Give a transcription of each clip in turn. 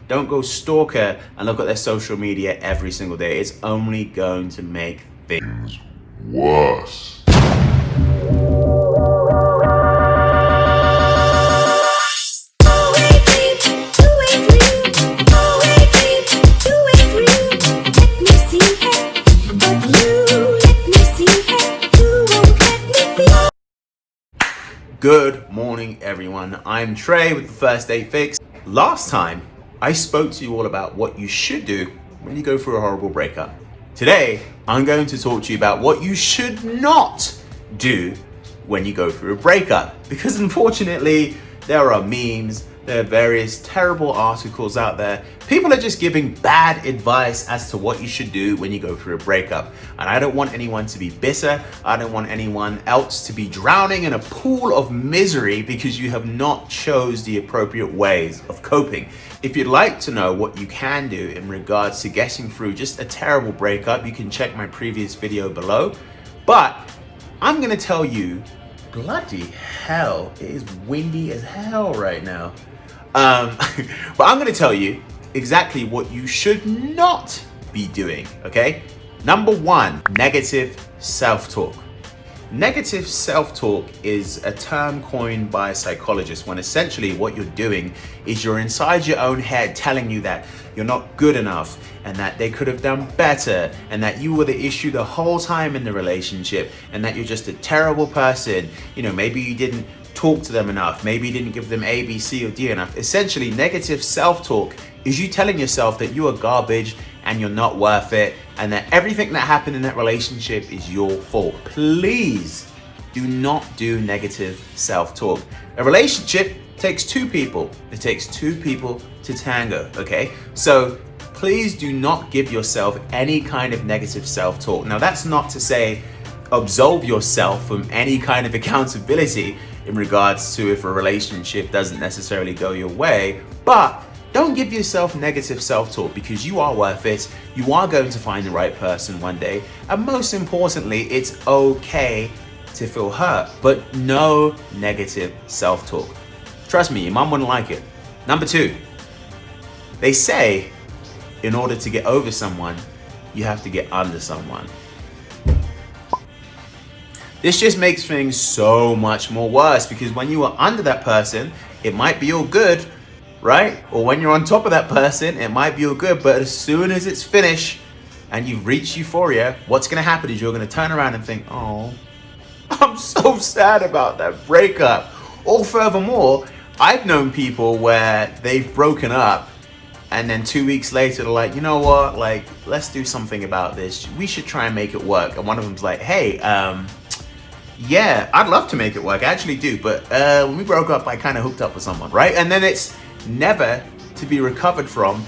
Don't go stalk her and look at their social media every single day. It's only going to make things worse. Good morning, everyone. I'm Trey with the First Date Fix. Last time, I spoke to you all about what you should do when you go through a horrible breakup. Today, I'm going to talk to you about what you should not do when you go through a breakup. Because unfortunately, there are memes, there are various terrible articles out there. People are just giving bad advice as to what you should do when you go through a breakup. And I don't want anyone to be bitter. I don't want anyone else to be drowning in a pool of misery because you have not chose the appropriate ways of coping. If you'd like to know what you can do in regards to getting through just a terrible breakup, you can check my previous video below. But I'm gonna tell you, bloody hell, it is windy as hell right now. But I'm gonna tell you exactly what you should not be doing, okay? Number one, negative self-talk. Negative self-talk is a term coined by psychologists when essentially what you're doing is you're inside your own head telling you that you're not good enough and that they could have done better and that you were the issue the whole time in the relationship and that you're just a terrible person. You know, maybe you didn't talk to them enough. Maybe you didn't give them A, B, C, or D enough. Essentially, negative self-talk is you telling yourself that you are garbage and you're not worth it and that everything that happened in that relationship is your fault. Please do not do negative self-talk. A relationship takes two people. It takes two people to tango, okay? So please do not give yourself any kind of negative self-talk. Now, that's not to say absolve yourself from any kind of accountability in regards to if a relationship doesn't necessarily go your way, but don't give yourself negative self-talk because you are worth it. You are going to find the right person one day. And most importantly, it's okay to feel hurt, but no negative self-talk. Trust me, your mom wouldn't like it. Number two, they say in order to get over someone, you have to get under someone. This just makes things so much more worse because when you are under that person, it might be all good, right? Or when you're on top of that person, it might be all good, but as soon as it's finished and you've reached euphoria, what's gonna happen is you're gonna turn around and think, oh, I'm so sad about that breakup. Or furthermore, I've known people where they've broken up and then 2 weeks later, they're like, you know what? Like, let's do something about this. We should try and make it work. And one of them's like, hey, yeah, I'd love to make it work. I actually do. But when we broke up, I kind of hooked up with someone, right? And then it's never to be recovered from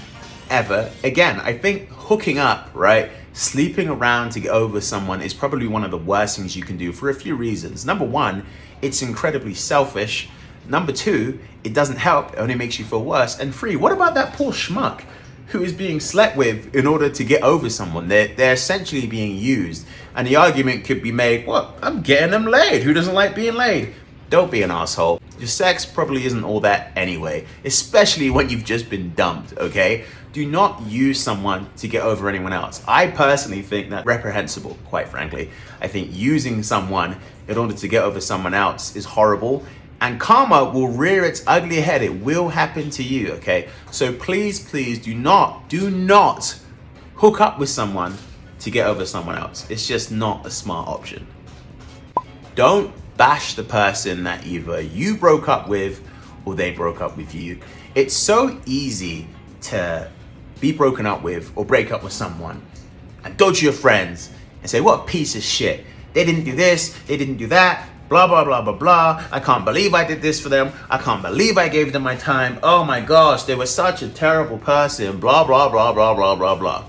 ever again. I think hooking up, right? Sleeping around to get over someone is probably one of the worst things you can do for a few reasons. Number one, it's incredibly selfish. Number two, it doesn't help. It only makes you feel worse. And three, what about that poor schmuck who is being slept with in order to get over someone? They're essentially being used. And the argument could be made, well, I'm getting them laid. Who doesn't like being laid? Don't be an asshole. Your sex probably isn't all that anyway, especially when you've just been dumped, okay? Do not use someone to get over anyone else. I personally think that's reprehensible, quite frankly. I think using someone in order to get over someone else is horrible. And karma will rear its ugly head. It will happen to you, okay? So please, please do not hook up with someone to get over someone else. It's just not a smart option. Don't bash the person that either you broke up with or they broke up with you. It's so easy to be broken up with or break up with someone and go to your friends and say, what a piece of shit. They didn't do this, they didn't do that. Blah, blah, blah, blah, blah. I can't believe I did this for them. I can't believe I gave them my time. Oh my gosh, they were such a terrible person. Blah, blah, blah, blah, blah, blah, blah.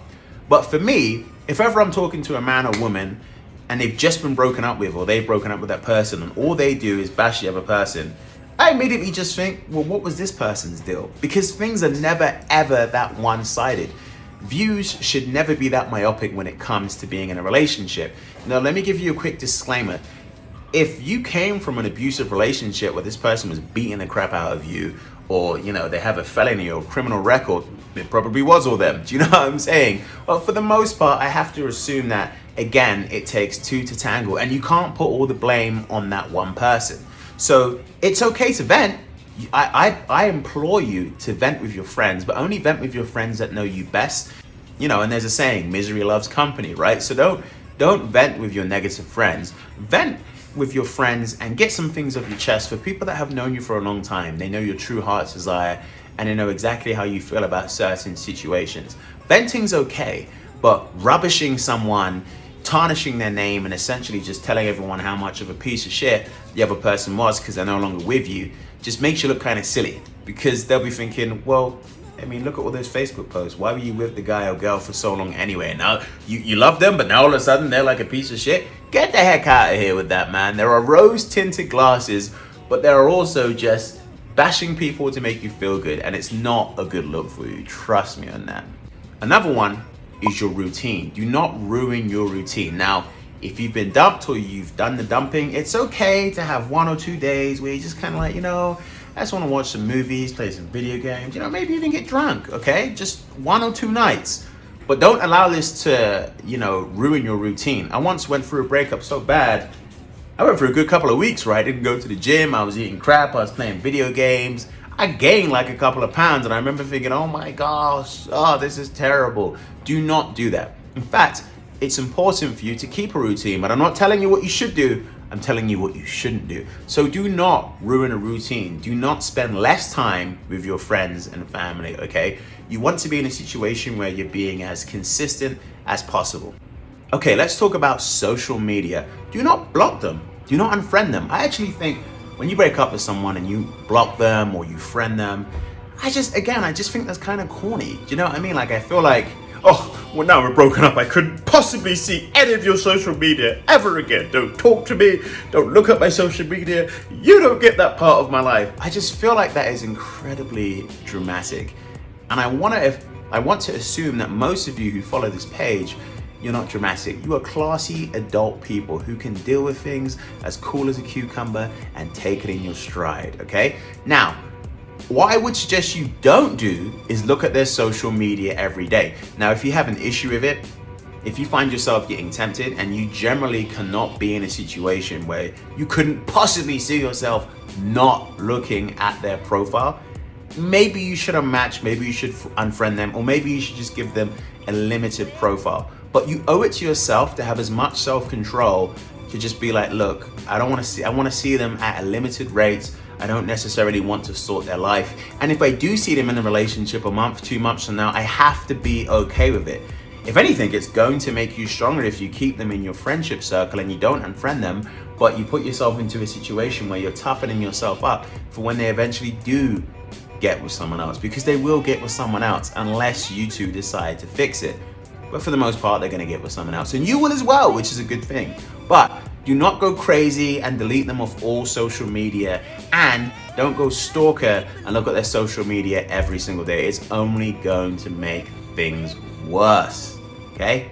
But for me, if ever I'm talking to a man or woman and they've just been broken up with or they've broken up with that person and all they do is bash the other person, I immediately just think, well, what was this person's deal? Because things are never, ever that one-sided. Views should never be that myopic when it comes to being in a relationship. Now, let me give you a quick disclaimer. If you came from an abusive relationship where this person was beating the crap out of you, or they have a felony or criminal record. It probably was all them. Do you know what I'm saying? Well, for the most part, I have to assume that, again, it takes two to tango, and you can't put all the blame on that one person. So it's okay to vent. I implore you to vent with your friends, but only vent with your friends that know you best. And there's a saying, misery loves company, right? So don't vent with your negative friends. Vent with your friends and get some things off your chest for people that have known you for a long time. They know your true heart's desire, and they know exactly how you feel about certain situations. Venting's okay, but rubbishing someone, tarnishing their name, and essentially just telling everyone how much of a piece of shit the other person was because they're no longer with you, just makes you look kind of silly, because they'll be thinking, well, I mean, look at all those Facebook posts. Why were you with the guy or girl for so long anyway? Now you love them, but now all of a sudden they're like a piece of shit. Get the heck out of here with that, man. There are rose-tinted glasses, but there are also just bashing people to make you feel good, and it's not a good look for you. Trust me on that. Another one is your routine. Do not ruin your routine. Now, if you've been dumped or you've done the dumping, it's okay to have 1 or 2 days where you just kind of like, I just want to watch some movies, play some video games, maybe even get drunk, okay? Just 1 or 2 nights. But don't allow this to, ruin your routine. I once went through a breakup so bad, I went for a good couple of weeks, right? I didn't go to the gym, I was eating crap, I was playing video games. I gained like a couple of pounds, and I remember thinking, oh my gosh, this is terrible. Do not do that. In fact, it's important for you to keep a routine, but I'm not telling you what you should do. I'm telling you what you shouldn't do. So do not ruin a routine. Do not spend less time with your friends and family, okay? You want to be in a situation where you're being as consistent as possible. Okay, let's talk about social media. Do not block them. Do not unfriend them. I actually think when you break up with someone and you block them or you friend them, I just think that's kind of corny. Do you know what I mean? Like, I feel like, well, now we're broken up, I couldn't possibly see any of your social media ever again. Don't talk to me. Don't look at my social media. You don't get that part of my life. I just feel like that is incredibly dramatic. And I want to assume that most of you who follow this page, you're not dramatic. You are classy adult people who can deal with things as cool as a cucumber and take it in your stride, okay? Now, what I would suggest you don't do is look at their social media every day. Now, if you have an issue with it, if you find yourself getting tempted and you generally cannot be in a situation where you couldn't possibly see yourself not looking at their profile, maybe you should unmatch, maybe you should unfriend them, or maybe you should just give them a limited profile. But you owe it to yourself to have as much self-control to just be like, look, I want to see them at a limited rate. I don't necessarily want to sort their life. And if I do see them in a relationship a month, 2 months from now, I have to be okay with it. If anything, it's going to make you stronger if you keep them in your friendship circle and you don't unfriend them, but you put yourself into a situation where you're toughening yourself up for when they eventually do get with someone else, because they will get with someone else unless you two decide to fix it. But for the most part, they're going to get with someone else, and you will as well, which is a good thing. But do not go crazy and delete them off all social media, and don't go stalker and look at their social media every single day. It's only going to make things worse, okay?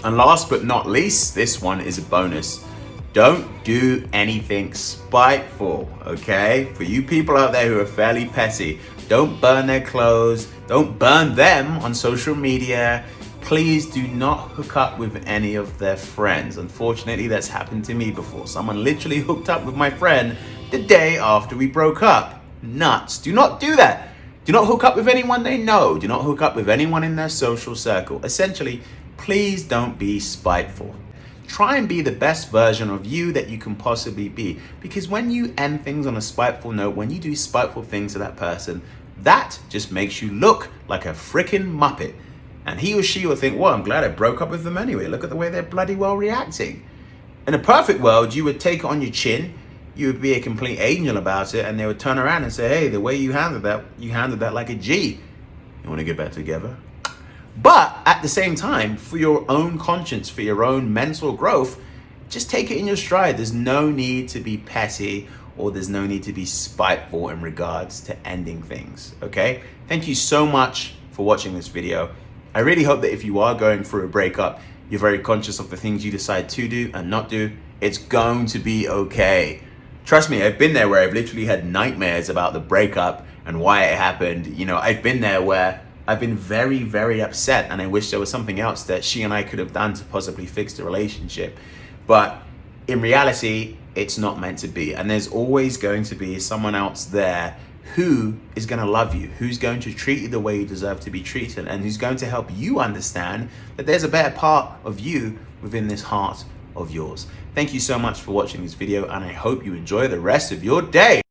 And last but not least, this one is a bonus. Don't do anything spiteful, okay? For you people out there who are fairly petty, don't burn their clothes, don't burn them on social media. Please do not hook up with any of their friends. Unfortunately, that's happened to me before. Someone literally hooked up with my friend the day after we broke up. Nuts. Do not do that. Do not hook up with anyone they know. Do not hook up with anyone in their social circle. Essentially, please don't be spiteful. Try and be the best version of you that you can possibly be. Because when you end things on a spiteful note, when you do spiteful things to that person, that just makes you look like a freaking muppet. And he or she will think, well, I'm glad I broke up with them anyway. Look at the way they're bloody well reacting. In a perfect world, you would take it on your chin, you would be a complete angel about it, and they would turn around and say, hey, the way you handled that like a G. You want to get back together? But at the same time, for your own conscience, for your own mental growth, just take it in your stride. There's no need to be petty, or there's no need to be spiteful in regards to ending things, okay? Thank you so much for watching this video. I really hope that if you are going through a breakup, you're very conscious of the things you decide to do and not do. It's going to be okay. Trust me, I've been there where I've literally had nightmares about the breakup and why it happened. You know, I've been there where I've been very, very upset and I wish there was something else that she and I could have done to possibly fix the relationship. But in reality, it's not meant to be. And there's always going to be someone else there who is going to love you, who's going to treat you the way you deserve to be treated, and who's going to help you understand that there's a better part of you within this heart of yours. Thank you so much for watching this video, and I hope you enjoy the rest of your day.